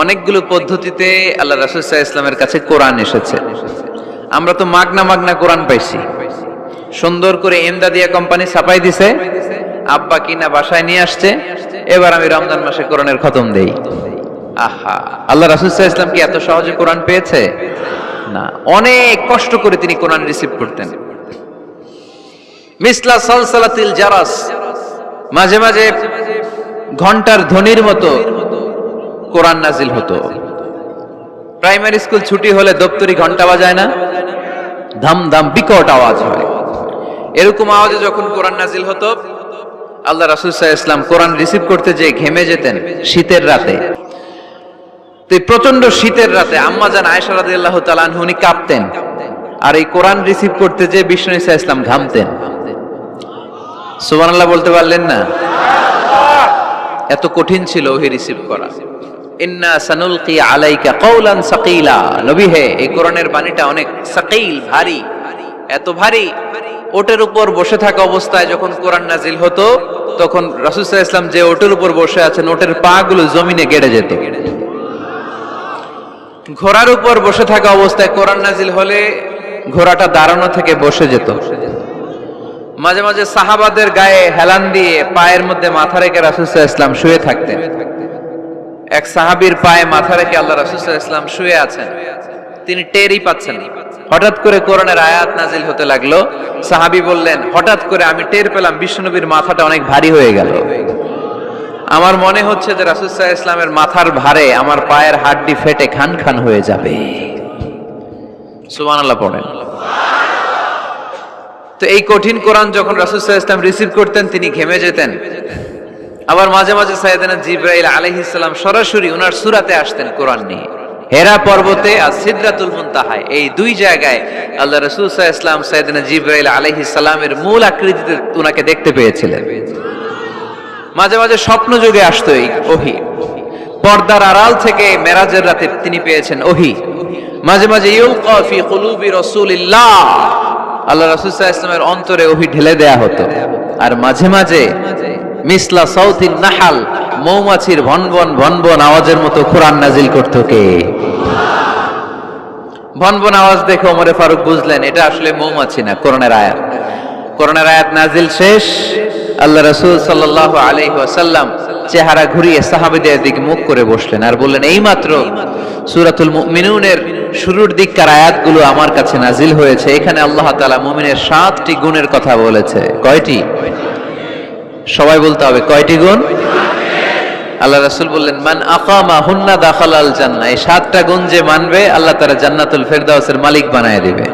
অনেকগুলো পদ্ধতিতে আল্লাহ রাসূল সাল্লাল্লাহু আলাইহি ওয়াসাল্লামের কাছে কোরআন এসেছে। আমরা তো মাগনা কোরআন পাইছি, সুন্দর করে এমদাদিয়া কোম্পানি ছাপাই দিছে, আব্বা কিনা বাসায় নিয়ে আসছে, এবার আমি রমজান মাসে কোরআনের খতম দেই। আহা, আল্লাহ রাসূল সাল্লাল্লাহু আলাইহি ওয়াসাল্লাম কি এত সহজে কোরআন পেয়েছে? না, অনেক কষ্ট করে তিনি কোরআন রিসিভ করতেন। মিসলা সালসালাতিল জারাস, মাঝে মাঝে ঘন্টার ধ্বনির মতো কোরআন নাজিল হতো। প্রাইমারি স্কুল ছুটি হলে দপ্তরি ঘন্টা বাজায় না, ধাম ধাম বিকট আওয়াজ হয়, এরকম আওয়াজে যখন কোরআন নাজিল হতো, আল্লাহ রাসূল সাল্লাল্লাহু আলাইহি ওয়াসাল্লাম কোরআন রিসিভ করতে যে ঘেমে যেতেন শীতের রাতে। তো প্রচন্ড শীতের রাতে আম্মা জান আয়েশা রাদিয়াল্লাহু তাআলা আনহা উনি কাঁপতেন, আর এই কোরআন রিসিভ করতে যে বিষ্ণু নবী সাল্লাল্লাহু আলাইহি ওয়াসাল্লাম ঘামতেন। সুবহানাল্লাহ বলতে পারলেন না? এত কঠিন ছিল ওহি রিসিভ করা। ইন্না সানুলকি আলাইকা কাওলান সাকিলা, নবী হে, এই কোরআনের বাণীটা অনেক সাকিল, ভারী, এত ভারী, ওটের উপর বসে থাকা অবস্থায় যখন কোরআন নাজিল হতো, তখন রাসূল সাল্লাল্লাহু আলাইহি ওয়াসাল্লাম যে ওটের উপর বসে আছেন, ওটের পা গুলো জমিনে গেড়ে যেত। ঘোড়ার উপর বসে থাকা অবস্থায় কোরআন নাজিল হলে ঘোড়াটা দাঁড়ানো থেকে বসে যেত। মাঝে মাঝে সাহাবাদের গায়ে হেলান দিয়ে পায়ের মধ্যে মাথা রেখে রাসূল সাল্লাল্লাহু আলাইহি ওয়াসাল্লাম শুয়ে থাকতেন। এক সাহাবীর পায়ে মাথা রেখে আল্লাহ রাসূল সাল্লাল্লাহু আলাইহি ওয়াসাল্লাম শুয়ে আছেন, তিনি টেরই পাচ্ছেন না। হঠাৎ করে কোরআনের আয়াত নাজিল হতে লাগলো। সাহাবী বললেন, হঠাৎ করে আমি টের পেলাম বিশ্বনবীর মাথাটা অনেক ভারী হয়ে গেল। আমার মনে হচ্ছে যে রাসূল সাল্লাল্লাহু আলাইহি ওয়াসাল্লামের মাথার ভারে আমার পায়ের হাড়টি ফেটে খান খান হয়ে যাবে। সুবহানাল্লাহ পড়েন। তো এই কঠিন কোরআন যখন রাসূল সাল্লাল্লাহু আলাইহি ওয়াসাল্লাম রিসিভ করতেন, তিনি ঘেমে যেতেন। আবার মাঝে মাঝে সাইয়েদনা জিবরাইল আলাইহিস সালাম সরাসরি ওনার সূরাতে আসতেন কোরআন নিয়ে। হেরা পর্বতে আর সিদরাতুল মুনতাহায়, এই দুই জায়গায় আল্লাহ রাসূল সাল্লাল্লাহু আলাইহি ওয়াসাল্লাম সাইয়েদনা জিবরাইল আলাইহিস সালামের মূল আকৃতিতে ওনাকে দেখতে পেয়েছিলেন। মাঝে মাঝে স্বপ্ন যুগে আসতো এই ওহী, পর্দার আড়াল থেকে মেরাজের রাতে তিনি পেয়েছেন ওহী। মাঝে মাঝে ইউলকা ফি কুলুবি রাসূলিল্লাহ, আল্লাহ রাসূল সাল্লাল্লাহু আলাইহি ওয়াসাল্লামের অন্তরে ওহী ঢেলে দেয়া হতো। আর মাঝে মাঝে মিসলা সাউতিন নাহাল, মৌমাছির ভনভন ভনভন আওয়াজের মতো কোরআন নাজিল করত কে? ভনভন আওয়াজ দেখে ওমরে ফারুক বুঝলেন এটা আসলে মৌমাছি না, কোরআনের আয়াত। কোরআনের আয়াত নাজিল শেষ, আল্লাহ রাসূল সাল্লাল্লাহু আলাইহি ওয়াসাল্লাম চেহারা ঘুরিয়ে সাহাবীদের দিকে মুখ করে বসলেন আর বললেন, এইমাত্র সূরাতুল মুমিনুনের শুরুর দিককার আয়াতগুলো আমার কাছে নাজিল হয়েছে। এখানে আল্লাহ তাআলা মুমিনের 7টি গুণের কথা বলেছে। কয়টি? সবাই বলতে হবে, কয়টি গুণ? আল্লাহ রাসূল বললেন, মান আকামা হুন্না দাখালাল জান্নাহ, এই 7টা গুণ যে মানবে আল্লাহ তাআলা জান্নাতুল ফেরদাউসের মালিক বানায় দিবে।